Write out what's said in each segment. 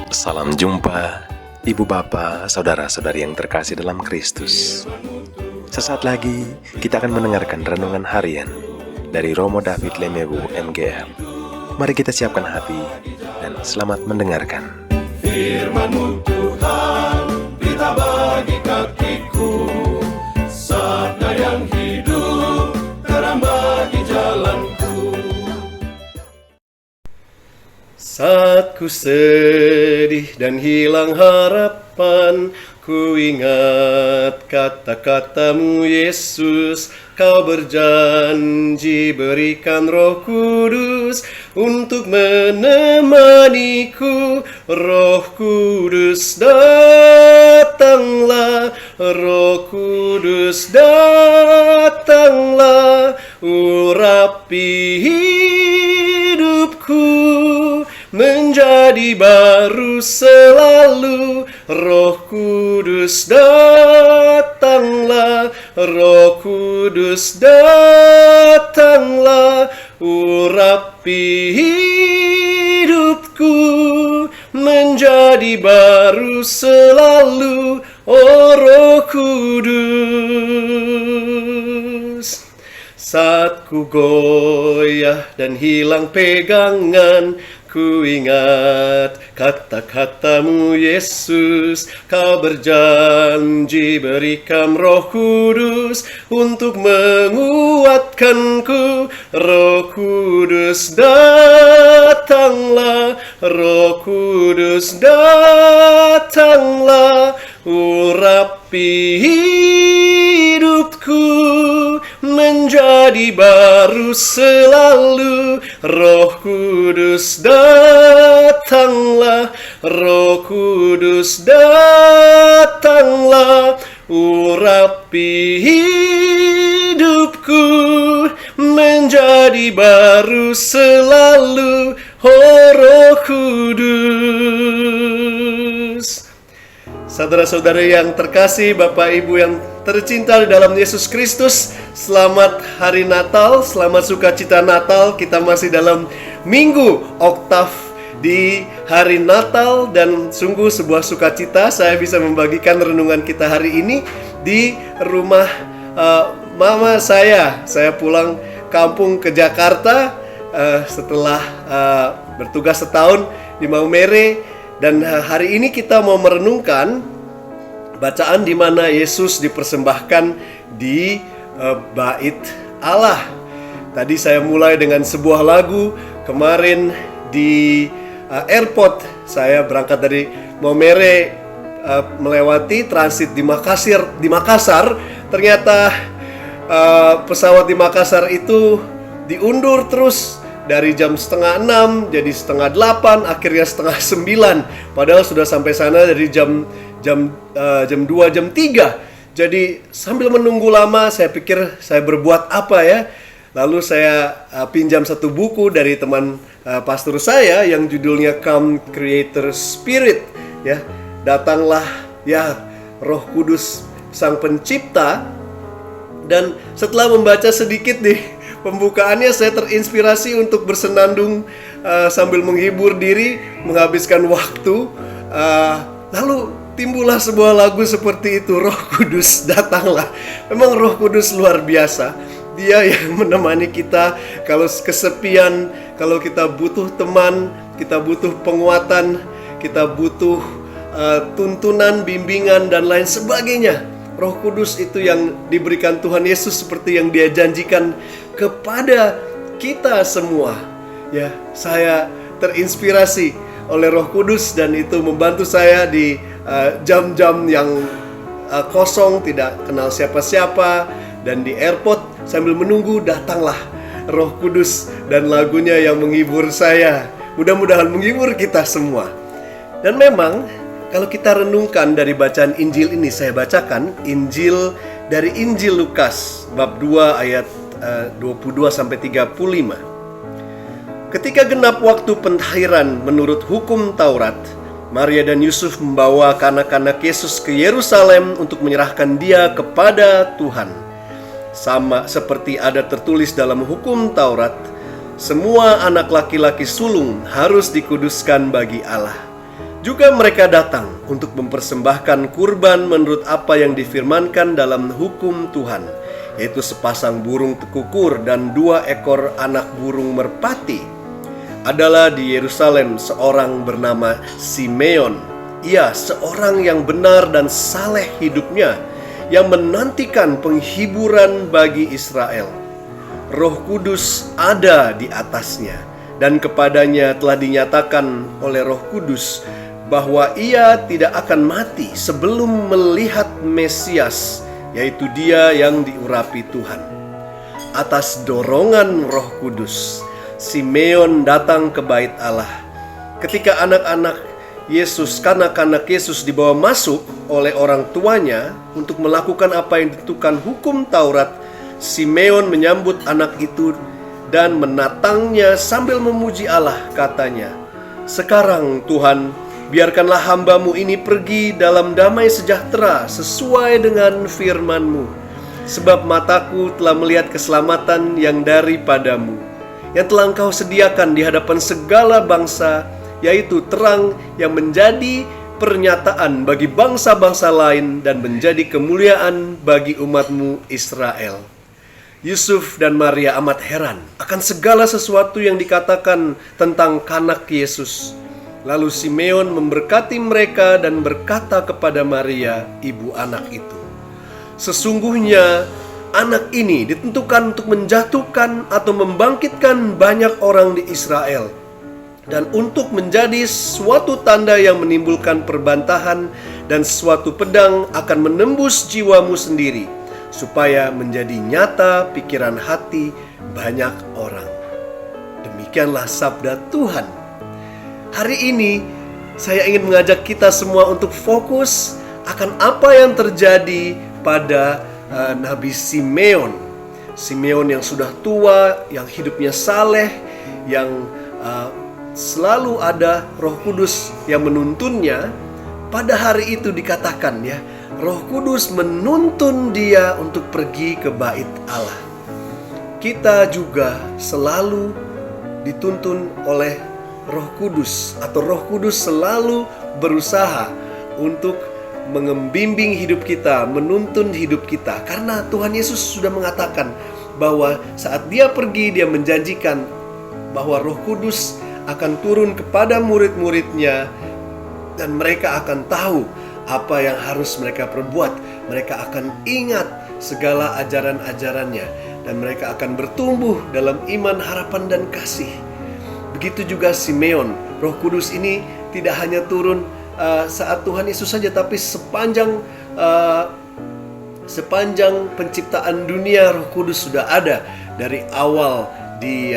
Salam jumpa, Ibu Bapa, Saudara-saudari yang terkasih dalam Kristus. Sesaat lagi kita akan mendengarkan renungan harian dari Romo David Lemewu MGR. Mari kita siapkan hati dan selamat mendengarkan. Firman-Mu Tuhan, berita bagi kakiku, sabda yang hidup, terang bagi jalanku. Saat ku sedih dan hilang harapan, ku ingat kata-katamu Yesus. Kau berjanji berikan Roh Kudus untuk menemaniku. Roh Kudus datanglah, Roh Kudus datanglah, urapi hidupku menjadi baru selalu. Roh Kudus datanglah, Roh Kudus datanglah, urapi hidupku menjadi baru selalu. Oh Roh Kudus, saat ku goyah dan hilang pegangan, ku ingat kata-katamu Yesus. Kau berjanji berikan Roh Kudus untuk menguatkanku. Roh Kudus datanglah, Roh Kudus datanglah, urapi hidupku menjadi baru selalu. Roh Kudus datanglah, Roh Kudus datanglah, urapi hidupku menjadi baru selalu. Oh Roh Kudus. Saudara-saudara yang terkasih, Bapak Ibu yang tercinta di dalam Yesus Kristus, selamat hari Natal, selamat sukacita Natal. Kita masih dalam minggu oktav di hari Natal, dan sungguh sebuah sukacita saya bisa membagikan renungan kita hari ini di rumah mama saya. Saya pulang kampung ke Jakarta setelah bertugas setahun di Maumere. Dan hari ini kita mau merenungkan bacaan di mana Yesus dipersembahkan di bait Allah. Tadi saya mulai dengan sebuah lagu. Kemarin di airport, saya berangkat dari Maumere, melewati transit di Makassar. Ternyata pesawat di Makassar itu diundur terus. Dari jam 5:30 jadi 7:30, akhirnya 8:30. Padahal sudah sampai sana dari jam 2, jam 3. Jadi sambil menunggu lama, saya pikir saya berbuat apa ya. Lalu saya pinjam satu buku dari teman pastor saya yang judulnya Come Creator Spirit, ya. Datanglah ya Roh Kudus Sang Pencipta. Dan setelah membaca sedikit nih pembukaannya, saya terinspirasi untuk bersenandung sambil menghibur diri, menghabiskan waktu. Lalu timbullah sebuah lagu seperti itu, Roh Kudus datanglah. Memang Roh Kudus luar biasa. Dia yang menemani kita kalau kesepian, kalau kita butuh teman, kita butuh penguatan, kita butuh tuntunan, bimbingan, dan lain sebagainya. Roh Kudus itu yang diberikan Tuhan Yesus seperti yang Dia janjikan kepada kita semua. Ya, saya terinspirasi oleh Roh Kudus, dan itu membantu saya di jam-jam yang kosong, tidak kenal siapa-siapa, dan di airport sambil menunggu datanglah Roh Kudus dan lagunya yang menghibur saya. Mudah-mudahan menghibur kita semua. Dan memang kalau kita renungkan dari bacaan Injil ini, saya bacakan Injil dari Injil Lukas bab 2 ayat 22-35. Ketika genap waktu pentahiran menurut hukum Taurat, Maria dan Yusuf membawa anak-anak Yesus ke Yerusalem untuk menyerahkan dia kepada Tuhan. Sama seperti ada tertulis dalam hukum Taurat, semua anak laki-laki sulung harus dikuduskan bagi Allah. Juga mereka datang untuk mempersembahkan kurban menurut apa yang difirmankan dalam hukum Tuhan, yaitu sepasang burung tekukur dan 2 ekor anak burung merpati. Adalah di Yerusalem seorang bernama Simeon. Ia seorang yang benar dan saleh hidupnya, yang menantikan penghiburan bagi Israel. Roh Kudus ada di atasnya, dan kepadanya telah dinyatakan oleh Roh Kudus bahwa ia tidak akan mati sebelum melihat Mesias, yaitu Dia yang diurapi Tuhan. Atas dorongan Roh Kudus, Simeon datang ke bait Allah. Ketika anak-anak Yesus, kanak-kanak Yesus dibawa masuk oleh orang tuanya untuk melakukan apa yang ditentukan hukum Taurat, Simeon menyambut anak itu dan menatangnya sambil memuji Allah. Katanya, "Sekarang Tuhan, biarkanlah hamba-Mu ini pergi dalam damai sejahtera sesuai dengan firman-Mu. Sebab mataku telah melihat keselamatan yang daripada-Mu, yang telah Engkau sediakan di hadapan segala bangsa, yaitu terang yang menjadi pernyataan bagi bangsa-bangsa lain dan menjadi kemuliaan bagi umat-Mu Israel." Yusuf dan Maria amat heran akan segala sesuatu yang dikatakan tentang kanak Yesus. Lalu Simeon memberkati mereka dan berkata kepada Maria, ibu anak itu, "Sesungguhnya anak ini ditentukan untuk menjatuhkan atau membangkitkan banyak orang di Israel, dan untuk menjadi suatu tanda yang menimbulkan perbantahan, dan suatu pedang akan menembus jiwamu sendiri, supaya menjadi nyata pikiran hati banyak orang." Demikianlah sabda Tuhan. Hari ini saya ingin mengajak kita semua untuk fokus akan apa yang terjadi pada Nabi Simeon. Simeon yang sudah tua, yang hidupnya saleh, yang selalu ada Roh Kudus yang menuntunnya. Pada hari itu dikatakan ya, Roh Kudus menuntun dia untuk pergi ke bait Allah. Kita juga selalu dituntun oleh Roh Kudus, atau Roh Kudus selalu berusaha untuk membimbing hidup kita, menuntun hidup kita. Karena Tuhan Yesus sudah mengatakan bahwa saat Dia pergi, Dia menjanjikan bahwa Roh Kudus akan turun kepada murid-muridnya, dan mereka akan tahu apa yang harus mereka perbuat. Mereka akan ingat segala ajaran-ajarannya, dan mereka akan bertumbuh dalam iman, harapan, dan kasih. Begitu juga Simeon. Roh Kudus ini tidak hanya turun saat Tuhan Yesus saja, tapi sepanjang penciptaan dunia Roh Kudus sudah ada. Dari awal di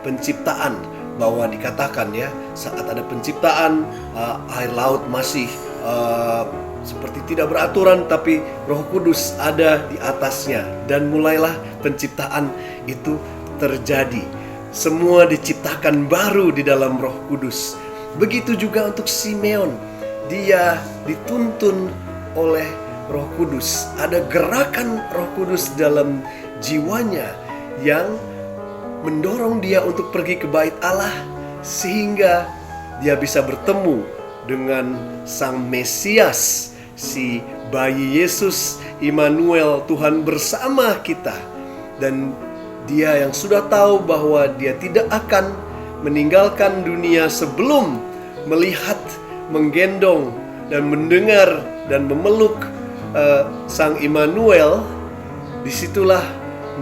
penciptaan, bahwa dikatakan ya, saat ada penciptaan, air laut masih seperti tidak beraturan, tapi Roh Kudus ada di atasnya, dan mulailah penciptaan itu terjadi. Semua diciptakan baru di dalam Roh Kudus. Begitu juga untuk Simeon, dia dituntun oleh Roh Kudus. Ada gerakan Roh Kudus dalam jiwanya yang mendorong dia untuk pergi ke bait Allah, sehingga dia bisa bertemu dengan Sang Mesias, si bayi Yesus, Immanuel, Tuhan bersama kita. Dan dia yang sudah tahu bahwa dia tidak akan meninggalkan dunia sebelum melihat, menggendong, dan mendengar dan memeluk Sang Immanuel. Disitulah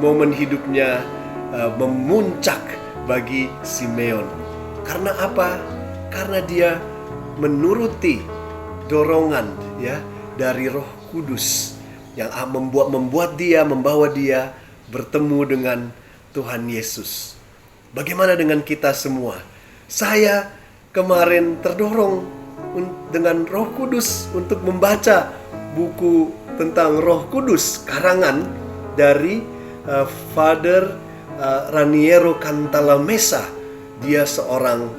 momen hidupnya memuncak bagi Simeon. Karena apa? Karena dia menuruti dorongan ya dari Roh Kudus yang membawa dia bertemu dengan Tuhan Yesus. Bagaimana dengan kita semua? Saya kemarin terdorong dengan Roh Kudus untuk membaca buku tentang Roh Kudus, karangan dari Father Raniero Cantalamessa. Dia seorang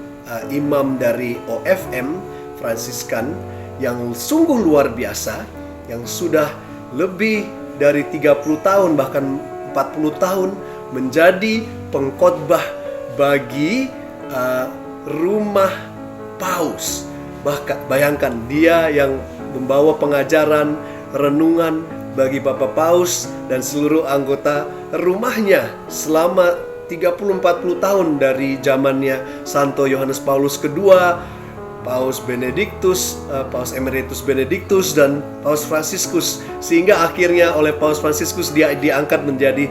imam dari OFM Fransiskan yang sungguh luar biasa, yang sudah lebih dari 30 tahun bahkan 40 tahun menjadi pengkhotbah bagi rumah paus. Bayangkan dia yang membawa pengajaran, renungan bagi Bapak Paus dan seluruh anggota rumahnya selama 30-40 tahun dari zamannya Santo Yohanes Paulus II, Paus Benediktus, Paus Emeritus Benediktus, dan Paus Fransiskus, sehingga akhirnya oleh Paus Fransiskus dia diangkat menjadi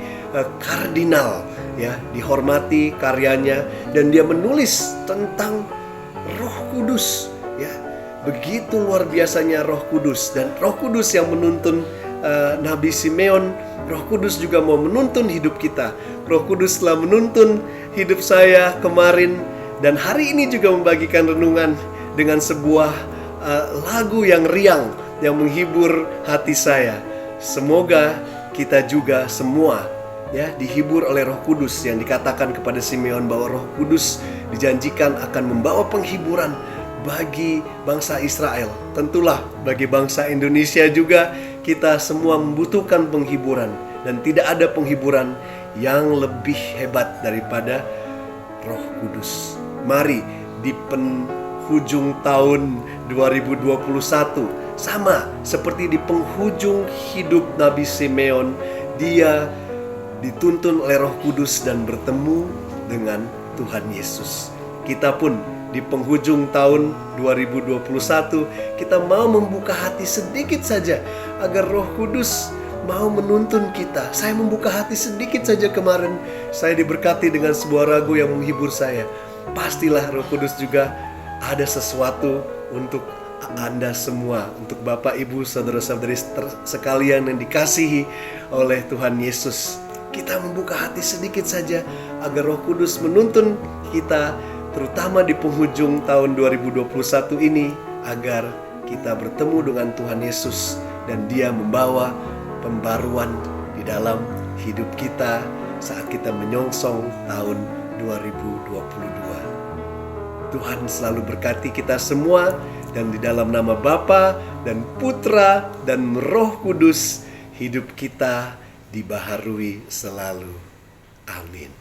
kardinal, ya, dihormati karyanya, dan dia menulis tentang Roh Kudus, ya. Begitu luar biasanya Roh Kudus, dan Roh Kudus yang menuntun Nabi Simeon. Roh Kudus juga mau menuntun hidup kita. Roh Kudus telah menuntun hidup saya kemarin, dan hari ini juga membagikan renungan dengan sebuah lagu yang riang, yang menghibur hati saya. Semoga kita juga semua, ya, dihibur oleh Roh Kudus, yang dikatakan kepada Simeon bahwa Roh Kudus dijanjikan akan membawa penghiburan bagi bangsa Israel. Tentulah bagi bangsa Indonesia juga, kita semua membutuhkan penghiburan, dan tidak ada penghiburan yang lebih hebat daripada Roh Kudus. Mari di penghujung tahun 2021, sama seperti di penghujung hidup Nabi Simeon, dia dituntun oleh Roh Kudus dan bertemu dengan Tuhan Yesus. Kita pun di penghujung tahun 2021, kita mau membuka hati sedikit saja agar Roh Kudus mau menuntun kita. Saya membuka hati sedikit saja kemarin, saya diberkati dengan sebuah lagu yang menghibur saya. Pastilah Roh Kudus juga ada sesuatu untuk Anda semua, untuk Bapak, Ibu, saudara-saudari sekalian yang dikasihi oleh Tuhan Yesus. Kita membuka hati sedikit saja agar Roh Kudus menuntun kita, terutama di penghujung tahun 2021 ini, agar kita bertemu dengan Tuhan Yesus dan Dia membawa pembaruan di dalam hidup kita saat kita menyongsong tahun 2022. Tuhan selalu berkati kita semua, dan di dalam nama Bapa dan Putra dan Roh Kudus, hidup kita dibaharui selalu. Amin.